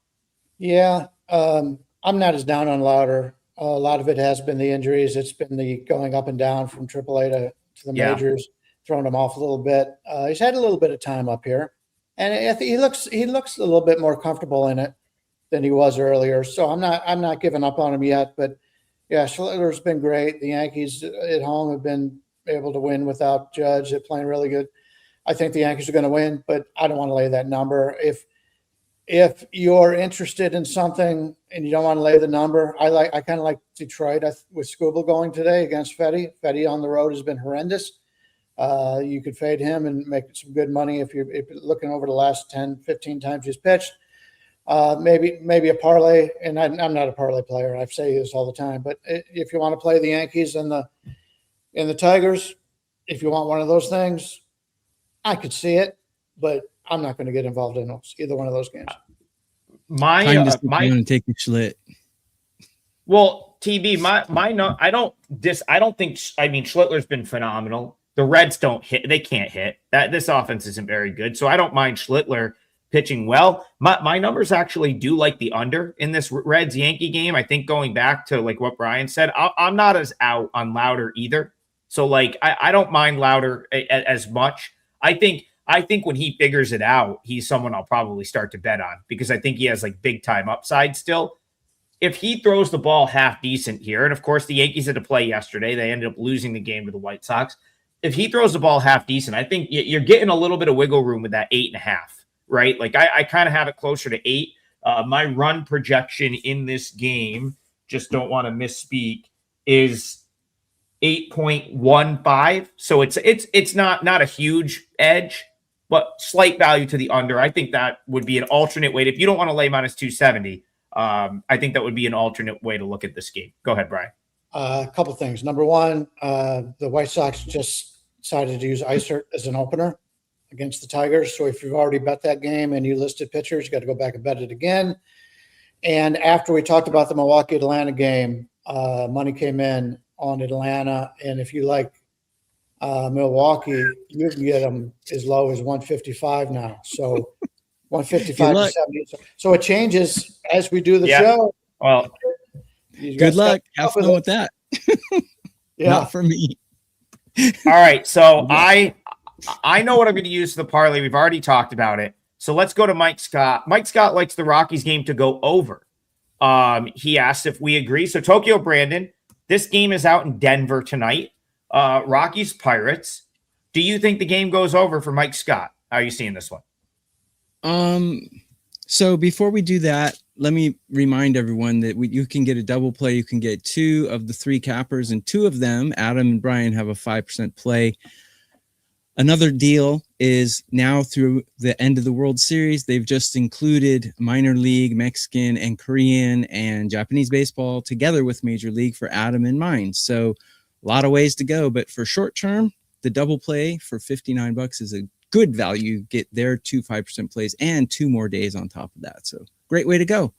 Yeah. I'm not as down on Lauder. A lot of it has been the injuries. It's been the going up and down from AAA to the majors. thrown him off a little bit. He's had a little bit of time up here, and I think he looks a little bit more comfortable in it than he was earlier. So I'm not giving up on him yet. But yeah, Schlittler's been great. The Yankees at home have been able to win without Judge. They're playing really good. I think the Yankees are going to win, but I don't want to lay that number. If you're interested in something and you don't want to lay the number, I kind of like Detroit with Skubal going today against Fetty. Fetty on the road has been horrendous. You could fade him and make some good money if you're looking over the last 10, 15 times he's pitched. Maybe a parlay, and I'm not a parlay player. I say this all the time, but if you want to play the Yankees and the Tigers, if you want one of those things, I could see it, but I'm not going to get involved in either one of those games. Time to sit down and take a schlit. Well, TB, Schlittler's been phenomenal. The Reds don't hit; they can't hit. This offense isn't very good, so I don't mind Schlittler pitching well. My numbers actually do like the under in this Reds Yankee game. I think going back to like what Bryan said, I'm not as out on Louder either. So like I don't mind Louder as much. I think when he figures it out, he's someone I'll probably start to bet on because I think he has like big time upside still. If he throws the ball half decent here, and of course the Yankees had to play yesterday, they ended up losing the game to the White Sox. If he throws the ball half decent, I think you're getting a little bit of wiggle room with that 8.5, right? Like I kind of have it closer to 8. My run projection in this game, just don't want to misspeak, is 8.15. So it's not a huge edge, but slight value to the under. I think that would be an alternate way. If you don't want to lay minus 270, I think that would be an alternate way to look at this game. Go ahead, Bryan. A couple things. Number one, the White Sox just decided to use Isert as an opener against the Tigers. So if you've already bet that game and you listed pitchers, you got to go back and bet it again. And after we talked about the Milwaukee-Atlanta game, money came in on Atlanta. And if you like Milwaukee, you can get them as low as 155 now. So 155 to 70. So it changes as we do the show. Well, good luck. Have fun with that. Yeah. Not for me. All right. So I know what I'm going to use for the parlay. We've already talked about it. So let's go to Mike Scott. Mike Scott likes the Rockies game to go over. He asked if we agree. So Tokyo Brandon, this game is out in Denver tonight. Rockies Pirates. Do you think the game goes over for Mike Scott? How are you seeing this one? So before we do that, let me remind everyone that you can get a double play. You can get 2 of the 3 cappers, and 2 of them, Adam and Bryan, have a 5% play. Another deal is now through the end of the World Series, they've just included minor league, Mexican and Korean and Japanese baseball together with Major League for Adam and mine. So a lot of ways to go, but for short term, the double play for $59 is a good value. Get their 2 5% plays and 2 more days on top of that. So great way to go.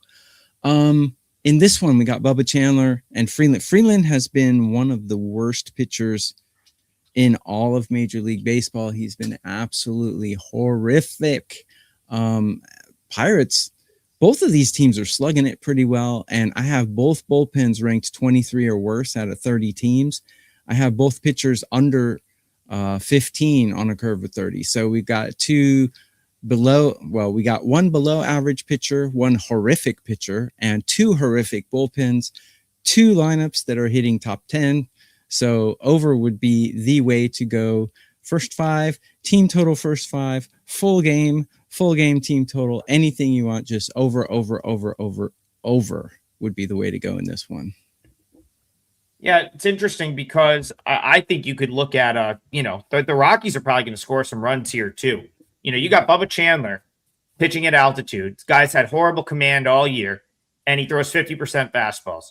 In this one, we got Bubba Chandler and Freeland. Freeland has been one of the worst pitchers in all of Major League Baseball. He's been absolutely horrific. Pirates, both of these teams are slugging it pretty well, and I have both bullpens ranked 23 or worse out of 30 teams. I have both pitchers under 15 on a curve of 30. So we've got 2 below. Well, we got 1 below average pitcher, 1 horrific pitcher, and 2 horrific bullpens, 2 lineups that are hitting top 10. So over would be the way to go. First 5, team total first 5, full game team total, anything you want, just over would be the way to go in this one. Yeah, it's interesting because I think you could look at, the Rockies are probably going to score some runs here too. You got Bubba Chandler pitching at altitude. This guy's had horrible command all year, and he throws 50% fastballs.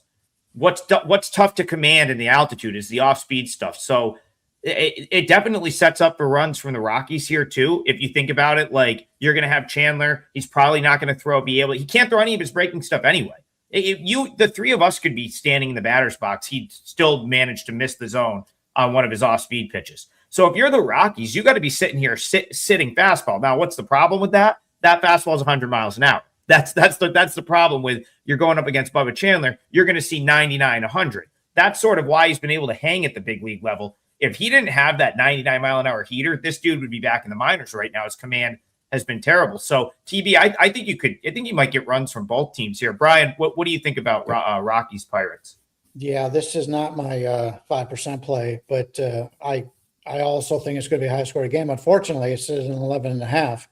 What's tough to command in the altitude is the off-speed stuff. So it definitely sets up for runs from the Rockies here too. If you think about it, like you're going to have Chandler. He's probably not going to he can't throw any of his breaking stuff anyway. The 3 of us could be standing in the batter's box. He'd still manage to miss the zone on one of his off-speed pitches. So if you're the Rockies, you got to be sitting here sitting fastball. Now, what's the problem with that? That fastball is 100 miles an hour. That's the problem with you're going up against Bubba Chandler. You're going to see 99, 100. That's sort of why he's been able to hang at the big league level. if he didn't have that 99-mile-an-hour heater, this dude would be back in the minors right now. His command has been terrible. So TB, I think you might get runs from both teams here. Bryan, what do you think about Rockies Pirates? Yeah, this is not my 5% play, but I also think it's going to be a high-scoring game. Unfortunately, it says an 11.5,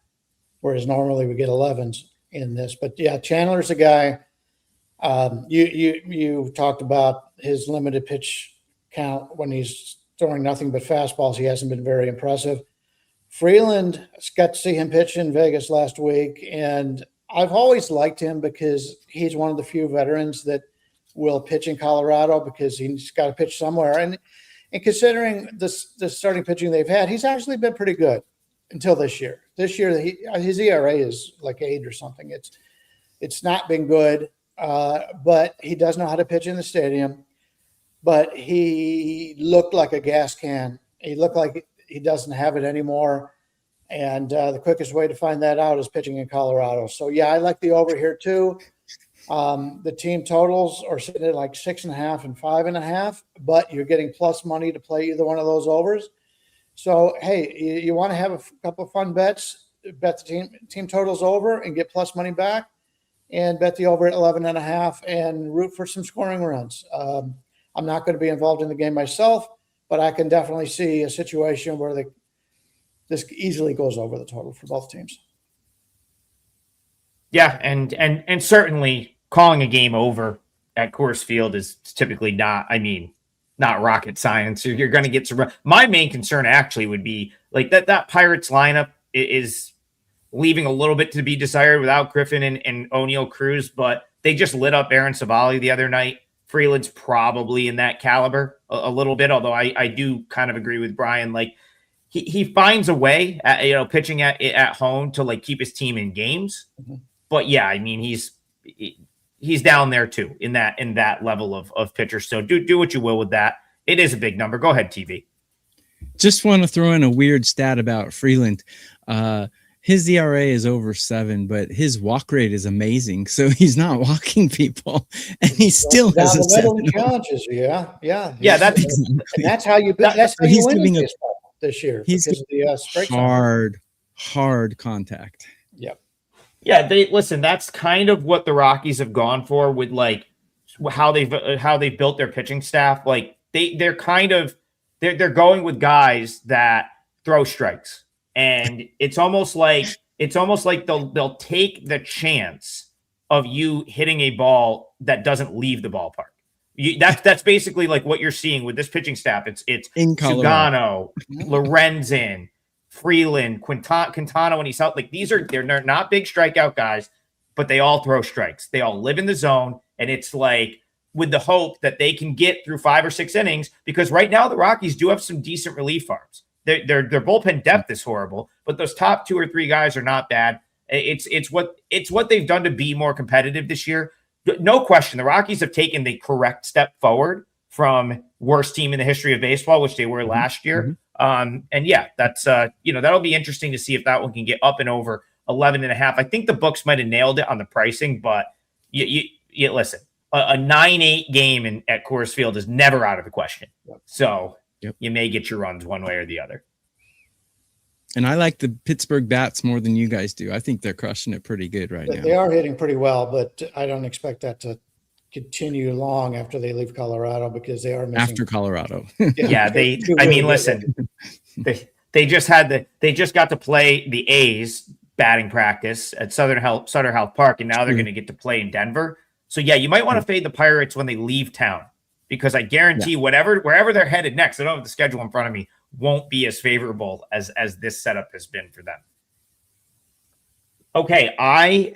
whereas normally we get 11s in this. But yeah, Chandler's a guy. You talked about his limited pitch count when he's throwing nothing but fastballs. He hasn't been very impressive. Freeland, got to see him pitch in Vegas last week, and I've always liked him because he's one of the few veterans that will pitch in Colorado because he's got to pitch somewhere. And considering the starting pitching they've had, he's actually been pretty good until this year. This year, his ERA is like 8 or something. It's not been good, but he does know how to pitch in the stadium. But he looked like a gas can. He looked like he doesn't have it anymore. And the quickest way to find that out is pitching in Colorado. So, yeah, I like the over here too. The team totals are sitting at like 6.5 and 5.5, but you're getting plus money to play either one of those overs. So, hey, you want to have a couple of fun bets, bet the team totals over and get plus money back, and bet the over at 11.5 and root for some scoring runs. I'm not going to be involved in the game myself, but I can definitely see a situation where this easily goes over the total for both teams. Yeah, and certainly calling a game over at Coors Field is typically not rocket science. You're going to get some. My main concern actually would be like that Pirates lineup is leaving a little bit to be desired without Griffin and O'Neal Cruz, but they just lit up Aaron Savali the other night. Freeland's probably in that caliber a little bit, although I do kind of agree with Bryan. Like he finds a way, pitching at home to like keep his team in games. Mm-hmm. But yeah, I mean he's down there too in that level of pitcher. So do what you will with that. It is a big number. Go ahead, TV. Just want to throw in a weird stat about Freeland. His ERA is over 7, but his walk rate is amazing. So he's not walking people, and he still has a 7. Challenges. Yeah. That's how you. That's how he's giving win this year. He's hard contact. Yep. Yeah, that's kind of what the Rockies have gone for with like how they've built their pitching staff. Like they're going with guys that throw strikes. And it's almost like they'll take the chance of you hitting a ball that doesn't leave the ballpark. That's basically like what you're seeing with this pitching staff. It's Sugano, Lorenzen, Freeland, Quintana when he's out. Like they're not big strikeout guys, but they all throw strikes. They all live in the zone, and it's like with the hope that they can get through 5 or 6 innings, because right now the Rockies do have some decent relief arms. Their bullpen depth is horrible, but those top 2 or 3 guys are not bad. It's what they've done to be more competitive this year. No question, the Rockies have taken the correct step forward from worst team in the history of baseball, which they were last year. And yeah, that's that'll be interesting to see if that one can get up and over 11.5. I think the books might have nailed it on the pricing, but you listen, a 9-8 game at Coors Field is never out of the question. So. Yep. You may get your runs one way or the other. And I like the Pittsburgh bats more than you guys do. I think they're crushing it pretty good right now. They are hitting pretty well, but I don't expect that to continue long after they leave Colorado because they are missing. After Colorado. Listen, they just got to play the A's batting practice at Southern Health Park, and now they're going to get to play in Denver. So yeah, you might want to fade the Pirates when they leave town. Because I guarantee wherever they're headed next, I don't have the schedule in front of me, won't be as favorable as this setup has been for them. Okay, I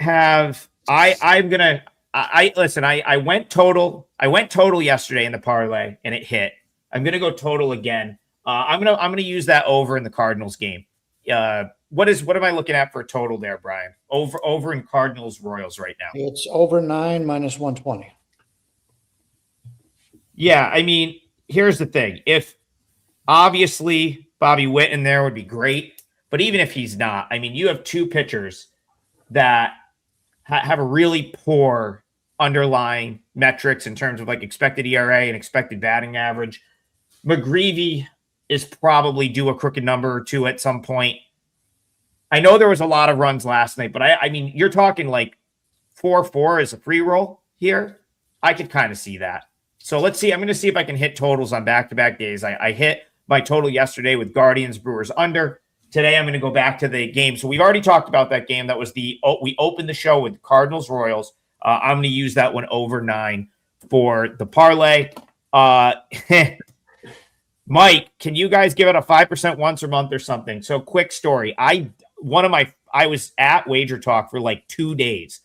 went total yesterday in the parlay and it hit. I'm gonna go total again. I'm gonna use that over in the Cardinals game. What am I looking at for a total there, Bryan? Over in Cardinals Royals right now. It's over 9 minus 120. Yeah, I mean, here's the thing. If obviously Bobby Witt in there would be great, but even if he's not, I mean, you have 2 pitchers that have a really poor underlying metrics in terms of like expected ERA and expected batting average. McGreevy is probably due a crooked number or two at some point. I know there was a lot of runs last night, but I mean, you're talking like 4-4 as a free roll here. I could kind of see that. So let's see. I'm going to see if I can hit totals on back-to-back days. I hit my total yesterday with Guardians Brewers under. Today, I'm going to go back to the game. So we've already talked about that game. That was we opened the show with Cardinals Royals. I'm going to use that one over 9 for the parlay. Mike, can you guys give it a 5% once a month or something? So quick story. I was at WagerTalk for like 2 days,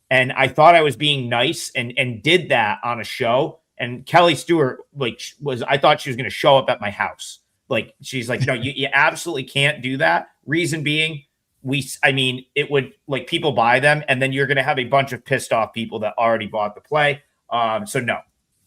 and I thought I was being nice and did that on a show. And Kelly Stewart I thought she was going to show up at my house. Like, she's like, no, you absolutely can't do that. Reason being, it would, like, people buy them, and then you're going to have a bunch of pissed off people that already bought the play. So no,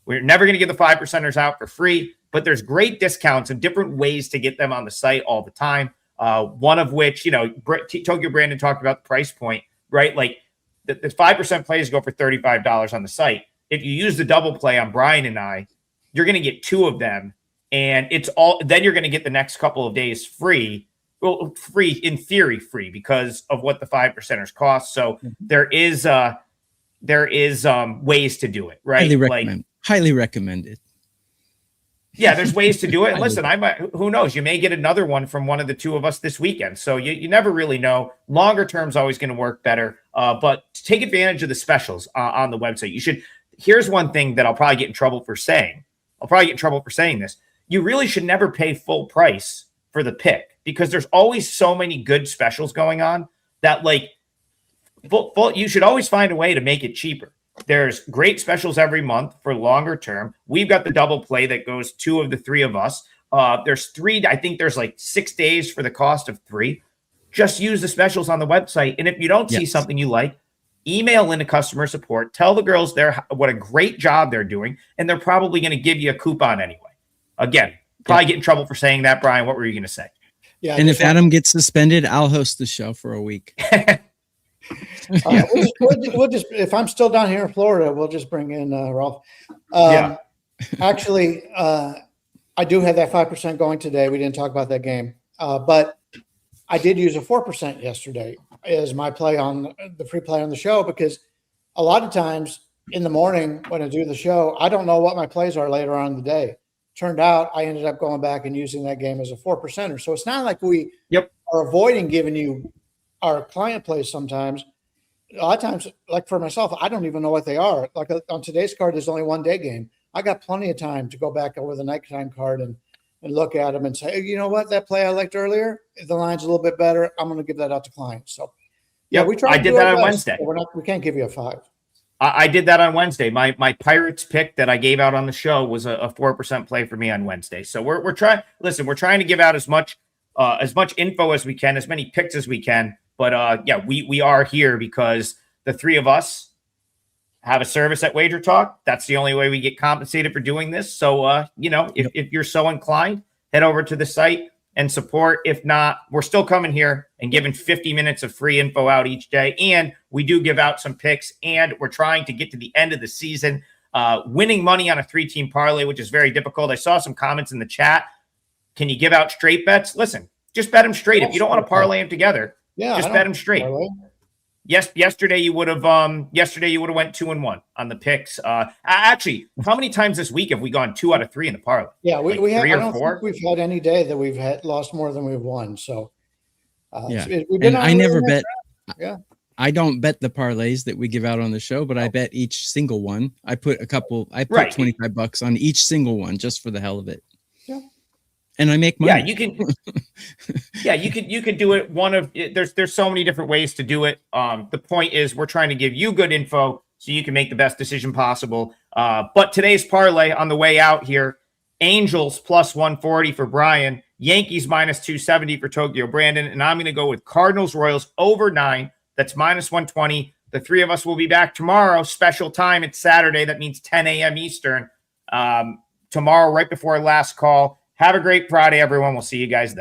we're never going to give the 5%ers out for free, but there's great discounts and different ways to get them on the site all the time. One of which, Tokyo Brandon talked about the price point, right? Like the 5% plays go for $35 on the site. If you use the double play on Bryan and I, you're going to get 2 of them. And then you're going to get the next couple of days free. Well, free in theory, free because of what the 5%ers cost. So there is ways to do it, right? Highly recommended. Yeah, there's ways to do it. And listen, who knows? You may get another one from one of the 2 of us this weekend. So you never really know. Longer term's always going to work better. But take advantage of the specials on the website. Here's one thing that I'll probably get in trouble for saying. This. You really should never pay full price for the pick because there's always so many good specials going on that, like, you should always find a way to make it cheaper. There's great specials every month for longer term. We've got the double play that goes 2 of the 3 of us. There's 3. I think there's like 6 days for the cost of 3. Just use the specials on the website. And if you don't see something you like, email into customer support. Tell the girls what a great job they're doing, and they're probably going to give you a coupon anyway. Again, probably get in trouble for saying that, Brian. What were you going to say? Yeah. And if Adam gets suspended, I'll host the show for a week. We'll just, if I'm still down here in Florida, we'll just bring in Rolf. Actually, I do have that 5% going today. We didn't talk about that game, but I did use a 4% yesterday as my play on the free play on the show, because a lot of times in the morning when I do the show, I don't know what my plays are later on in the day. Turned out I ended up going back and using that game as a 4%er. So it's not like we are avoiding giving you our client plays sometimes. A lot of times, like for myself, I don't even know what they are. Like on today's card, there's only 1 day game. I got plenty of time to go back over the nighttime card and look at them and say, hey, you know what, that play I liked earlier, the line's a little bit better. I'm going to give that out to clients. So we try. I did that on Wednesday. We can't give you a 5. I did that on Wednesday. My Pirates pick that I gave out on the show was a 4% play for me on Wednesday. So we're trying. Listen, we're trying to give out as much info as we can, as many picks as we can. But we are here because the 3 of us have a service at WagerTalk. That's the only way we get compensated for doing this. So if you're so inclined, head over to the site and support. If not, we're still coming here and giving 50 minutes of free info out each day. And we do give out some picks, and we're trying to get to the end of the season, winning money on a 3-team parlay, which is very difficult. I saw some comments in the chat. Can you give out straight bets? Listen, just bet them straight. If you don't want to parlay them together, just bet them straight. Parlay. Yes, yesterday you would have went 2-1 on the picks. Actually, how many times this week have we gone 2 out of 3 in the parlay? Yeah, we have. 3 I or don't 4? think we've had any day that we've lost more than we've won. So and I never bet. Yeah, I don't bet the parlays that we give out on the show, but I bet each single one. I put $25 on each single one just for the hell of it. Yeah. And I make money. Yeah, you could do it. There's so many different ways to do it. The point is we're trying to give you good info so you can make the best decision possible. But today's parlay on the way out here, Angels plus 140 for Bryan, Yankees minus 270 for Tokyo Brandon, and I'm going to go with Cardinals Royals over 9. That's minus 120. The 3 of us will be back tomorrow. Special time. It's Saturday. That means 10 a.m. Eastern. Tomorrow, right before our last call. Have a great Friday, everyone. We'll see you guys then.